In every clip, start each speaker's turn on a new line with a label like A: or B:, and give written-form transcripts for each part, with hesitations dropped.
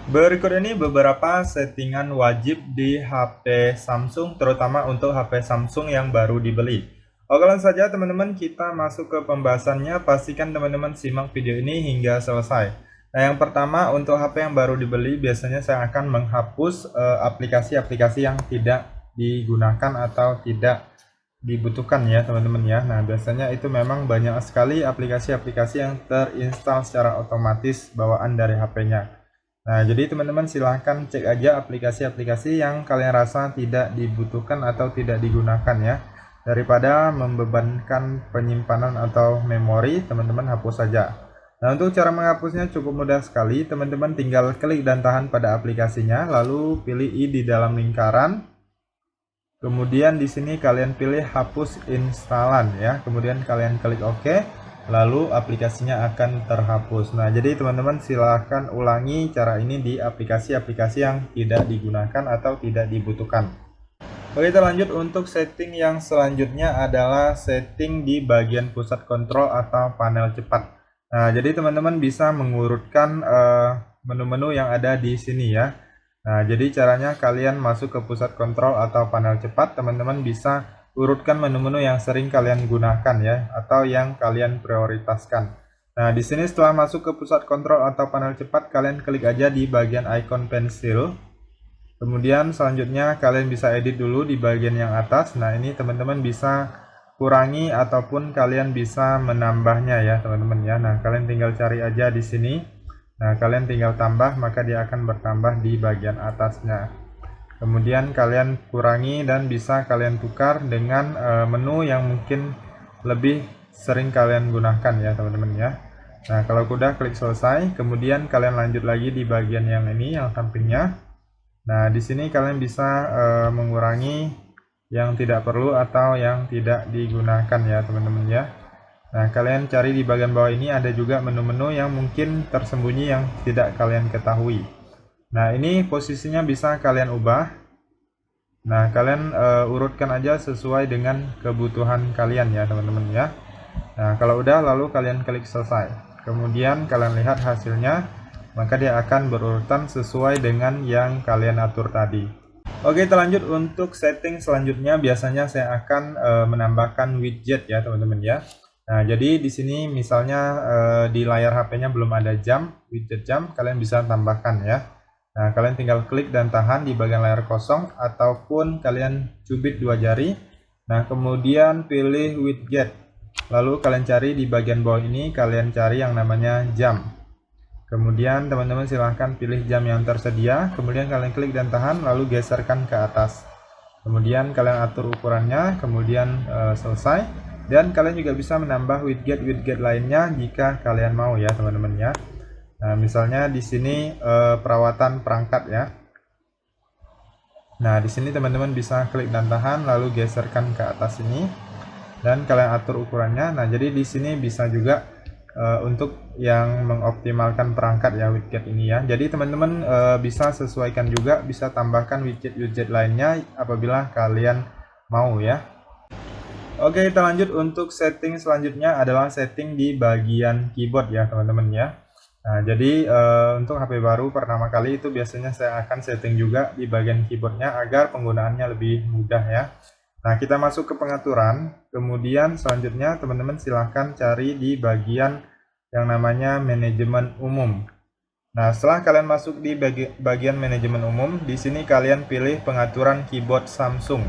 A: Berikut ini beberapa settingan wajib di HP Samsung, terutama untuk HP Samsung yang baru dibeli. Oke, langsung saja teman-teman kita masuk ke pembahasannya. Pastikan teman-teman simak video ini hingga selesai. Nah, yang pertama untuk HP yang baru dibeli, biasanya saya akan menghapus aplikasi-aplikasi yang tidak digunakan atau tidak dibutuhkan ya teman-teman ya. Nah, biasanya itu memang banyak sekali aplikasi-aplikasi yang terinstall secara otomatis bawaan dari HP-nya. Nah, jadi teman-teman silahkan cek aja aplikasi-aplikasi yang kalian rasa tidak dibutuhkan atau tidak digunakan ya. Daripada membebankan penyimpanan atau memori, teman-teman hapus saja. Nah, untuk cara menghapusnya cukup mudah sekali. Teman-teman tinggal klik dan tahan pada aplikasinya, lalu pilih I di dalam lingkaran. Kemudian di sini kalian pilih hapus instalan ya. Kemudian kalian klik OK. Lalu aplikasinya akan terhapus. Nah, jadi teman-teman silahkan ulangi cara ini di aplikasi-aplikasi yang tidak digunakan atau tidak dibutuhkan. Oke, kita lanjut untuk setting yang selanjutnya adalah setting di bagian pusat kontrol atau panel cepat. Nah, jadi teman-teman bisa mengurutkan menu-menu yang ada di sini ya. Nah, jadi caranya kalian masuk ke pusat kontrol atau panel cepat, teman-teman bisa urutkan menu-menu yang sering kalian gunakan ya, atau yang kalian prioritaskan. Nah, di sini setelah masuk ke pusat kontrol atau panel cepat, kalian klik aja di bagian icon pensil. Kemudian selanjutnya kalian bisa edit dulu di bagian yang atas. Nah, ini teman-teman bisa kurangi ataupun kalian bisa menambahnya ya, teman-teman ya. Nah, kalian tinggal cari aja di sini. Nah, kalian tinggal tambah, maka dia akan bertambah di bagian atasnya. Kemudian kalian kurangi dan bisa kalian tukar dengan menu yang mungkin lebih sering kalian gunakan ya teman-teman ya. Nah, kalau udah klik selesai, kemudian kalian lanjut lagi di bagian yang ini, yang sampingnya. Nah, di sini kalian bisa mengurangi yang tidak perlu atau yang tidak digunakan ya teman-teman ya. Nah, kalian cari di bagian bawah ini ada juga menu-menu yang mungkin tersembunyi yang tidak kalian ketahui. Nah, ini posisinya bisa kalian ubah. Nah, kalian urutkan aja sesuai dengan kebutuhan kalian ya, teman-teman ya. Nah, kalau udah lalu kalian klik selesai. Kemudian kalian lihat hasilnya, maka dia akan berurutan sesuai dengan yang kalian atur tadi. Oke, kita lanjut untuk setting selanjutnya. Biasanya saya akan menambahkan widget ya, teman-teman ya. Nah, jadi di sini misalnya di layar HP-nya belum ada jam, widget jam, kalian bisa tambahkan ya. Nah, kalian tinggal klik dan tahan di bagian layar kosong ataupun kalian cubit dua jari. Nah, kemudian pilih widget. Lalu kalian cari di bagian bawah ini, kalian cari yang namanya jam. Kemudian teman-teman silahkan pilih jam yang tersedia. Kemudian kalian klik dan tahan, lalu geserkan ke atas. Kemudian kalian atur ukurannya, kemudian selesai. Dan kalian juga bisa menambah widget-widget lainnya jika kalian mau ya teman-teman ya. Nah, misalnya di sini perawatan perangkat ya. Nah, di sini teman-teman bisa klik dan tahan lalu geserkan ke atas ini dan kalian atur ukurannya. Nah, jadi di sini bisa juga untuk yang mengoptimalkan perangkat ya widget ini ya. Jadi teman-teman bisa sesuaikan juga, bisa tambahkan widget-widget lainnya apabila kalian mau ya. Oke, kita lanjut untuk setting selanjutnya adalah setting di bagian keyboard ya teman-teman ya. Nah, jadi untuk HP baru pertama kali itu biasanya saya akan setting juga di bagian keyboardnya agar penggunaannya lebih mudah ya. Nah, kita masuk ke pengaturan, kemudian selanjutnya teman-teman silahkan cari di bagian yang namanya manajemen umum. Nah, setelah kalian masuk di bagian manajemen umum, di sini kalian pilih pengaturan keyboard Samsung.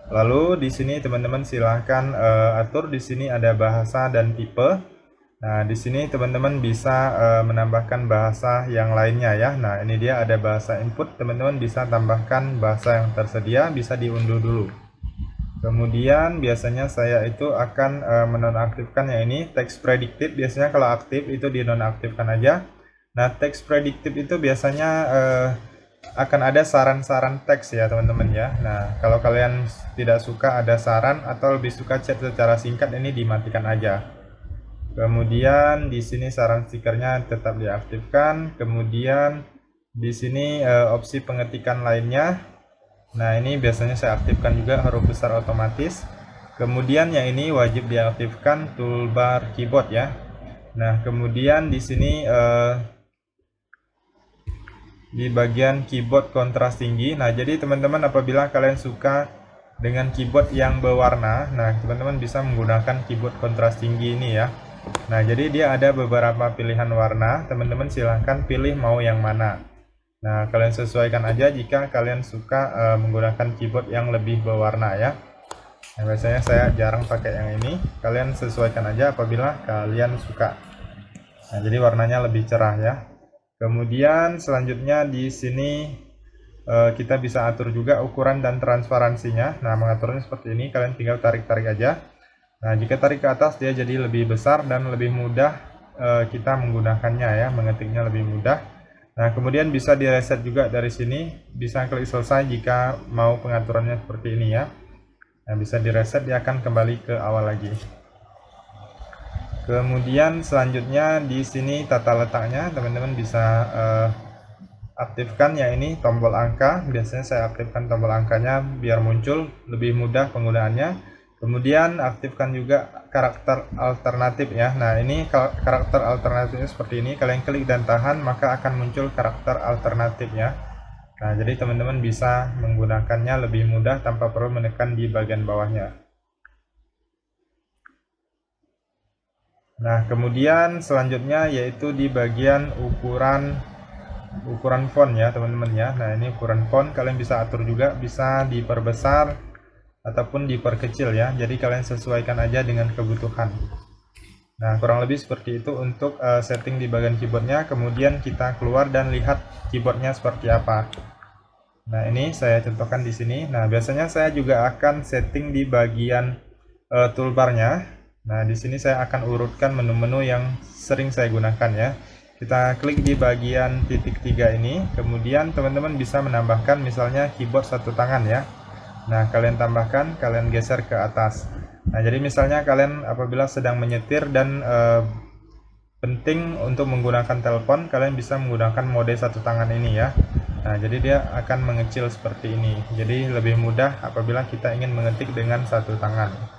A: Lalu di sini teman-teman silahkan atur, di sini ada bahasa dan tipe. Nah, di sini teman-teman bisa menambahkan bahasa yang lainnya ya. Nah, ini dia ada bahasa input, teman-teman bisa tambahkan bahasa yang tersedia, bisa diunduh dulu. Kemudian biasanya saya itu akan menonaktifkan yang ini, text predictive. Biasanya kalau aktif itu dinonaktifkan aja. Nah, text predictive itu biasanya akan ada saran-saran teks ya teman-teman ya. Nah, kalau kalian tidak suka ada saran atau lebih suka chat secara singkat, ini dimatikan aja. Kemudian di sini saran stikernya tetap diaktifkan. Kemudian di sini opsi pengetikan lainnya. Nah, ini biasanya saya aktifkan juga, huruf besar otomatis. Kemudian yang ini wajib diaktifkan, toolbar keyboard ya. Nah, kemudian di sini di bagian keyboard kontras tinggi. Nah, jadi teman-teman apabila kalian suka dengan keyboard yang berwarna, nah teman-teman bisa menggunakan keyboard kontras tinggi ini ya. Nah, jadi dia ada beberapa pilihan warna, teman-teman silahkan pilih mau yang mana. Nah, kalian sesuaikan aja jika kalian suka menggunakan keyboard yang lebih berwarna ya. Nah, biasanya saya jarang pakai yang ini, kalian sesuaikan aja apabila kalian suka. Nah, jadi warnanya lebih cerah ya. Kemudian selanjutnya di sini kita bisa atur juga ukuran dan transparansinya. Nah, mengaturnya seperti ini, kalian tinggal tarik-tarik aja. Nah, jika tarik ke atas dia jadi lebih besar dan lebih mudah kita menggunakannya ya, mengetiknya lebih mudah. Nah, kemudian bisa direset juga dari sini, bisa klik selesai jika mau pengaturannya seperti ini ya. Nah, bisa direset, dia akan kembali ke awal lagi. Kemudian selanjutnya di sini tata letaknya, teman-teman bisa aktifkan ya, ini tombol angka. Biasanya saya aktifkan tombol angkanya biar muncul lebih mudah penggunaannya. Kemudian aktifkan juga karakter alternatif ya. Nah, ini karakter alternatifnya seperti ini, kalian klik dan tahan maka akan muncul karakter alternatif ya. Nah, jadi teman-teman bisa menggunakannya lebih mudah tanpa perlu menekan di bagian bawahnya. Nah, kemudian selanjutnya yaitu di bagian ukuran font ya teman-teman ya. Nah, ini ukuran font kalian bisa atur juga, bisa diperbesar ataupun diperkecil ya. Jadi kalian sesuaikan aja dengan kebutuhan. Nah, kurang lebih seperti itu untuk setting di bagian keyboardnya. Kemudian kita keluar dan lihat keyboardnya seperti apa. Nah, ini saya contohkan di sini. Nah, biasanya saya juga akan setting di bagian toolbarnya. Nah, di sini saya akan urutkan menu-menu yang sering saya gunakan ya. Kita klik di bagian titik 3 ini, kemudian teman-teman bisa menambahkan misalnya keyboard satu tangan ya. Nah, kalian tambahkan, kalian geser ke atas. Nah, jadi misalnya kalian apabila sedang menyetir dan penting untuk menggunakan telepon, kalian bisa menggunakan mode satu tangan ini ya. Nah, jadi dia akan mengecil seperti ini. Jadi lebih mudah apabila kita ingin mengetik dengan satu tangan.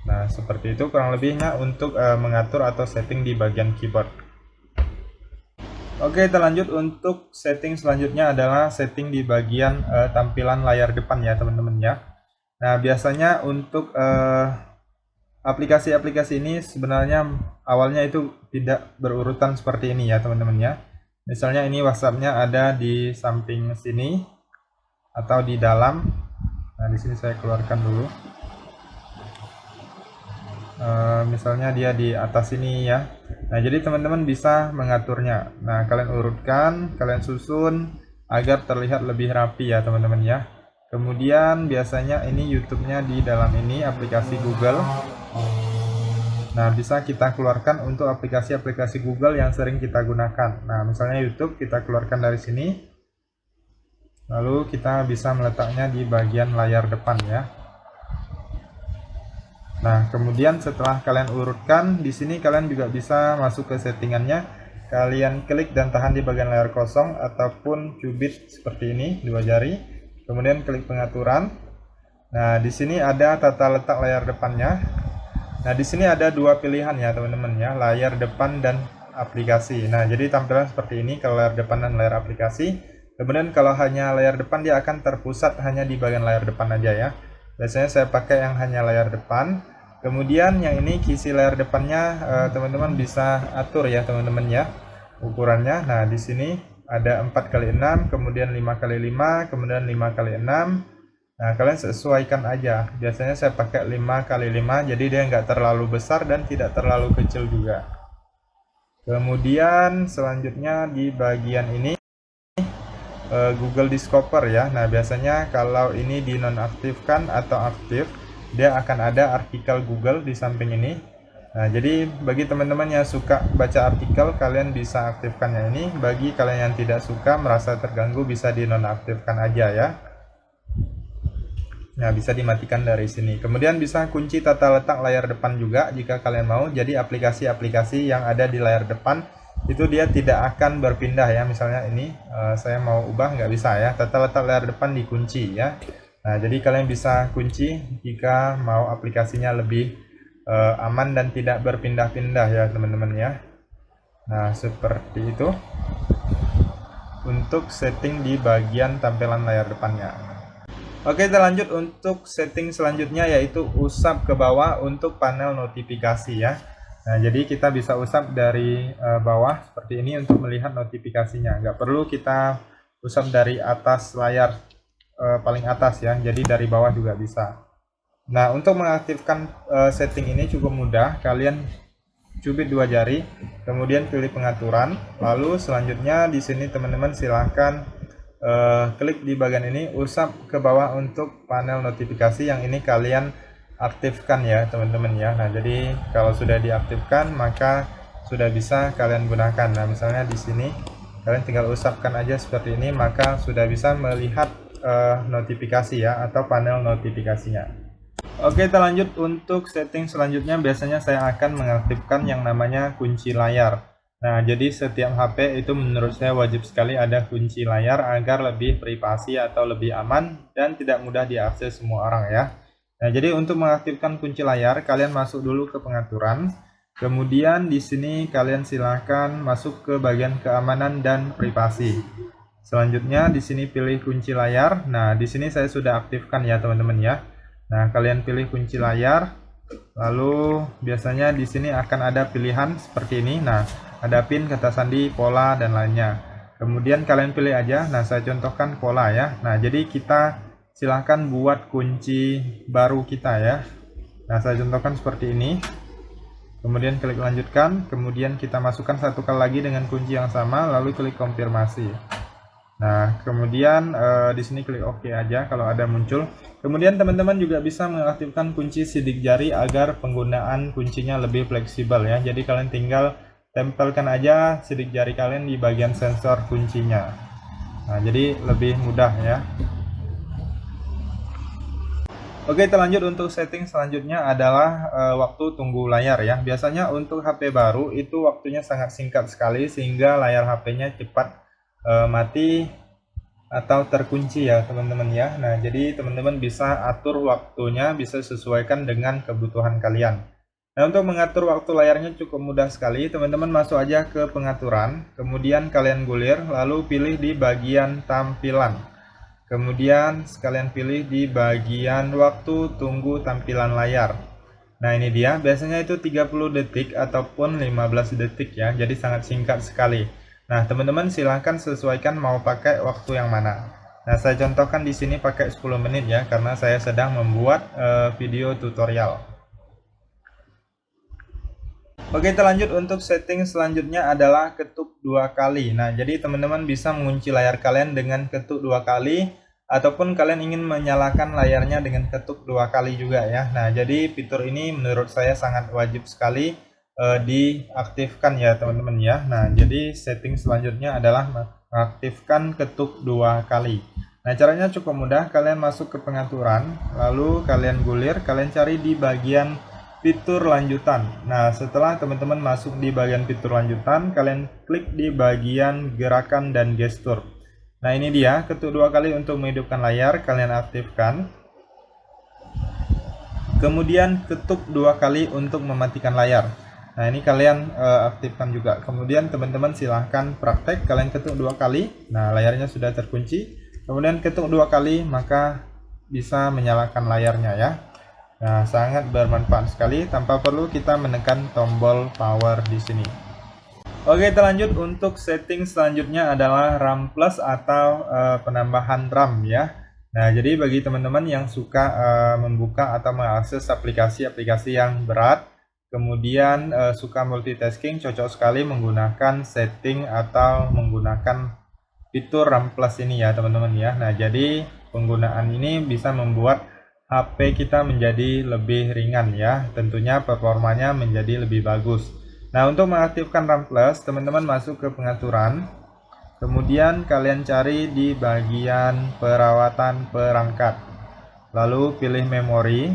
A: Nah, seperti itu kurang lebihnya untuk mengatur atau setting di bagian keyboard. Oke, kita lanjut untuk setting selanjutnya adalah setting di bagian tampilan layar depan ya teman-teman ya. Nah, biasanya untuk aplikasi-aplikasi ini sebenarnya awalnya itu tidak berurutan seperti ini ya teman-teman ya. Misalnya ini WhatsApp-nya ada di samping sini atau di dalam. Nah, di sini saya keluarkan dulu. Misalnya dia di atas ini ya. Nah, jadi teman-teman bisa mengaturnya. Nah, kalian urutkan, kalian susun agar terlihat lebih rapi ya teman-teman ya. Kemudian biasanya ini YouTube-nya di dalam ini aplikasi Google. Nah, bisa kita keluarkan untuk aplikasi-aplikasi Google yang sering kita gunakan. Nah, misalnya YouTube kita keluarkan dari sini. Lalu kita bisa meletaknya di bagian layar depan ya. Nah, kemudian setelah kalian urutkan, di sini kalian juga bisa masuk ke settingannya. Kalian klik dan tahan di bagian layar kosong ataupun cubit seperti ini, dua jari. Kemudian klik pengaturan. Nah, di sini ada tata letak layar depannya. Nah, di sini ada dua pilihan ya, teman-teman ya, layar depan dan aplikasi. Nah, jadi tampilan seperti ini kalau layar depan dan layar aplikasi. Kemudian kalau hanya layar depan dia akan terpusat hanya di bagian layar depan aja ya. Biasanya saya pakai yang hanya layar depan. Kemudian yang ini kisi layar depannya teman-teman bisa atur ya teman-teman ya ukurannya. Nah, di sini ada 4x6, kemudian 5x5, kemudian 5x6. Nah, kalian sesuaikan aja. Biasanya saya pakai 5x5, jadi dia nggak terlalu besar dan tidak terlalu kecil juga. Kemudian selanjutnya di bagian ini Google Discover ya. Nah, biasanya kalau ini dinonaktifkan atau aktif, dia akan ada artikel Google di samping ini. Nah, jadi bagi teman-teman yang suka baca artikel, kalian bisa aktifkannya ini. Bagi kalian yang tidak suka, merasa terganggu, bisa dinonaktifkan aja ya. Nah, bisa dimatikan dari sini. Kemudian bisa kunci tata letak layar depan juga jika kalian mau. Jadi aplikasi-aplikasi yang ada di layar depan itu dia tidak akan berpindah ya. Misalnya ini saya mau ubah, nggak bisa ya, tata letak layar depan dikunci ya. Nah, jadi kalian bisa kunci jika mau aplikasinya lebih aman dan tidak berpindah-pindah ya teman-teman ya. Nah, seperti itu. untuk setting di bagian tampilan layar depannya. Oke, kita lanjut untuk setting selanjutnya, yaitu usap ke bawah untuk panel notifikasi ya. Nah, jadi kita bisa usap dari bawah seperti ini untuk melihat notifikasinya. Nggak perlu kita usap dari atas layar paling atas ya, jadi dari bawah juga bisa. Nah, untuk mengaktifkan setting ini cukup mudah. Kalian cubit dua jari, kemudian pilih pengaturan, lalu selanjutnya di sini teman-teman silahkan klik di bagian ini, usap ke bawah untuk panel notifikasi yang ini kalian aktifkan ya teman-teman ya. Nah, jadi kalau sudah diaktifkan maka sudah bisa kalian gunakan. Nah, misalnya di sini kalian tinggal usapkan aja seperti ini, maka sudah bisa melihat notifikasi ya, atau panel notifikasinya. Oke, kita lanjut untuk setting selanjutnya. Biasanya saya akan mengaktifkan yang namanya kunci layar. Nah, jadi setiap HP itu menurut saya wajib sekali ada kunci layar agar lebih privasi atau lebih aman dan tidak mudah diakses semua orang ya. Nah, jadi untuk mengaktifkan kunci layar, kalian masuk dulu ke pengaturan. Kemudian di sini kalian silahkan masuk ke bagian keamanan dan privasi. Selanjutnya di sini pilih kunci layar. Nah, di sini saya sudah aktifkan ya teman-teman ya. Nah, kalian pilih kunci layar, lalu biasanya di sini akan ada pilihan seperti ini. Nah, ada pin, kata sandi, pola, dan lainnya. Kemudian kalian pilih aja. Nah, saya contohkan pola ya. Nah, jadi kita silahkan buat kunci baru kita ya. Nah, saya contohkan seperti ini. Kemudian klik lanjutkan, kemudian kita masukkan satu kali lagi dengan kunci yang sama, lalu klik konfirmasi. Nah, kemudian di sini klik OK aja kalau ada muncul. Kemudian teman-teman juga bisa mengaktifkan kunci sidik jari agar penggunaan kuncinya lebih fleksibel ya. Jadi kalian tinggal tempelkan aja sidik jari kalian di bagian sensor kuncinya. Nah, jadi lebih mudah ya. Oke, kita lanjut untuk setting selanjutnya adalah waktu tunggu layar ya. Biasanya untuk HP baru itu waktunya sangat singkat sekali sehingga layar HP-nya cepat mati atau terkunci ya teman-teman ya. Nah, jadi teman-teman bisa atur waktunya, bisa sesuaikan dengan kebutuhan kalian. Nah, untuk mengatur waktu layarnya cukup mudah sekali. Teman-teman masuk aja ke pengaturan, kemudian kalian gulir, lalu pilih di bagian tampilan. Kemudian sekalian pilih di bagian waktu tunggu tampilan layar. Nah, ini dia, biasanya itu 30 detik ataupun 15 detik ya, jadi sangat singkat sekali. Nah, teman-teman silahkan sesuaikan mau pakai waktu yang mana. Nah, saya contohkan di sini pakai 10 menit ya, karena saya sedang membuat video tutorial. Oke, kita lanjut untuk setting selanjutnya adalah ketuk 2 kali. Nah, jadi teman-teman bisa mengunci layar kalian dengan ketuk 2 kali, ataupun kalian ingin menyalakan layarnya dengan ketuk 2 kali juga ya. Nah, jadi fitur ini menurut saya sangat wajib sekali diaktifkan ya teman-teman ya. Nah, jadi setting selanjutnya adalah mengaktifkan ketuk 2 kali. Nah, caranya cukup mudah. Kalian masuk ke pengaturan, lalu kalian gulir, kalian cari di bagian fitur lanjutan. Nah, setelah teman-teman masuk di bagian fitur lanjutan, kalian klik di bagian gerakan dan gestur. Nah, ini dia ketuk 2 kali untuk menghidupkan layar, kalian aktifkan. Kemudian ketuk 2 kali untuk mematikan layar. Nah, ini kalian aktifkan juga. Kemudian teman-teman silahkan praktek, kalian ketuk 2 kali. Nah, layarnya sudah terkunci. Kemudian ketuk 2 kali, maka bisa menyalakan layarnya ya. Nah, sangat bermanfaat sekali tanpa perlu kita menekan tombol power di sini. Oke, kita lanjut untuk setting selanjutnya adalah RAM plus atau penambahan RAM ya. Nah, jadi bagi teman-teman yang suka membuka atau mengakses aplikasi-aplikasi yang berat, kemudian suka multitasking, cocok sekali menggunakan setting atau menggunakan fitur RAM plus ini ya teman-teman ya. Nah, jadi penggunaan ini bisa membuat HP kita menjadi lebih ringan ya, tentunya performanya menjadi lebih bagus. Nah, untuk mengaktifkan RAM plus, teman-teman masuk ke pengaturan, kemudian kalian cari di bagian perawatan perangkat, lalu pilih memori.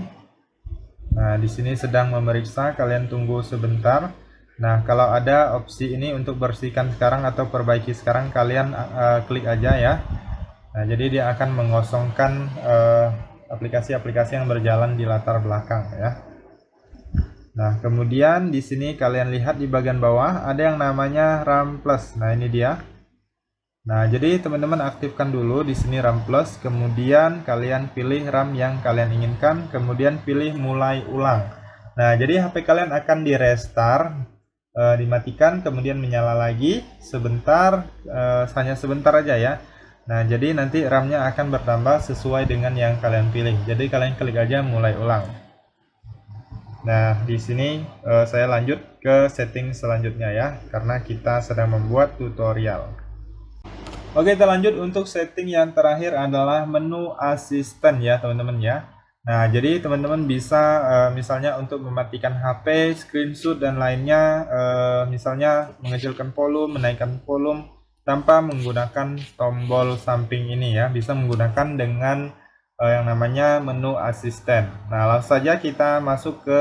A: Nah, di sini sedang memeriksa, kalian tunggu sebentar. Nah, kalau ada opsi ini untuk bersihkan sekarang atau perbaiki sekarang, kalian klik aja ya. Nah, jadi dia akan mengosongkan aplikasi-aplikasi yang berjalan di latar belakang ya. Nah, kemudian di sini kalian lihat di bagian bawah ada yang namanya RAM plus. Nah, ini dia. Nah, jadi teman-teman aktifkan dulu di sini RAM plus, kemudian kalian pilih RAM yang kalian inginkan, kemudian pilih mulai ulang. Nah, jadi HP kalian akan di restart, dimatikan, kemudian menyala lagi sebentar, hanya sebentar aja ya. Nah, jadi nanti RAM-nya akan bertambah sesuai dengan yang kalian pilih. Jadi kalian klik aja mulai ulang. Nah, di sini saya lanjut ke setting selanjutnya ya, karena kita sedang membuat tutorial. Oke, kita lanjut untuk setting yang terakhir adalah menu asisten ya teman-teman ya. Nah, jadi teman-teman bisa misalnya untuk mematikan HP, screenshot dan lainnya, misalnya mengecilkan volume, menaikkan volume tanpa menggunakan tombol samping ini ya. Bisa menggunakan dengan yang namanya menu asisten. Nah, langsung saja kita masuk ke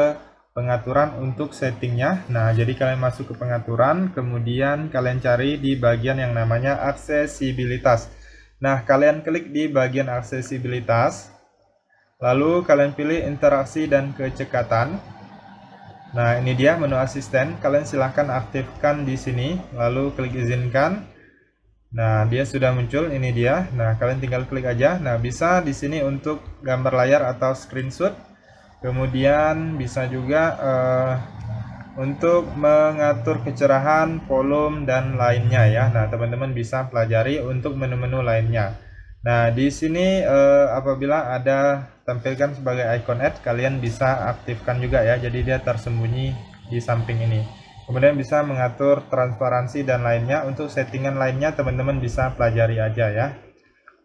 A: pengaturan untuk settingnya. Nah, jadi kalian masuk ke pengaturan, kemudian kalian cari di bagian yang namanya aksesibilitas. Nah, kalian klik di bagian aksesibilitas, lalu kalian pilih interaksi dan kecekatan. Nah, ini dia menu asisten. Kalian silahkan aktifkan di sini, lalu klik izinkan. Nah, dia sudah muncul, ini dia. Nah, kalian tinggal klik aja. Nah, bisa di sini untuk gambar layar atau screenshot. Kemudian bisa juga untuk mengatur kecerahan, volume dan lainnya ya. Nah, teman-teman bisa pelajari untuk menu-menu lainnya. Nah, di sini apabila ada tampilkan sebagai icon add, kalian bisa aktifkan juga ya. Jadi dia tersembunyi di samping ini. Kemudian bisa mengatur transparansi dan lainnya. Untuk settingan lainnya teman-teman bisa pelajari aja ya.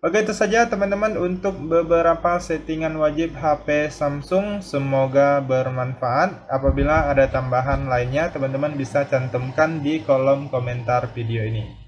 A: Oke, itu saja teman-teman untuk beberapa settingan wajib HP Samsung. Semoga bermanfaat. Apabila ada tambahan lainnya, teman-teman bisa cantumkan di kolom komentar video ini.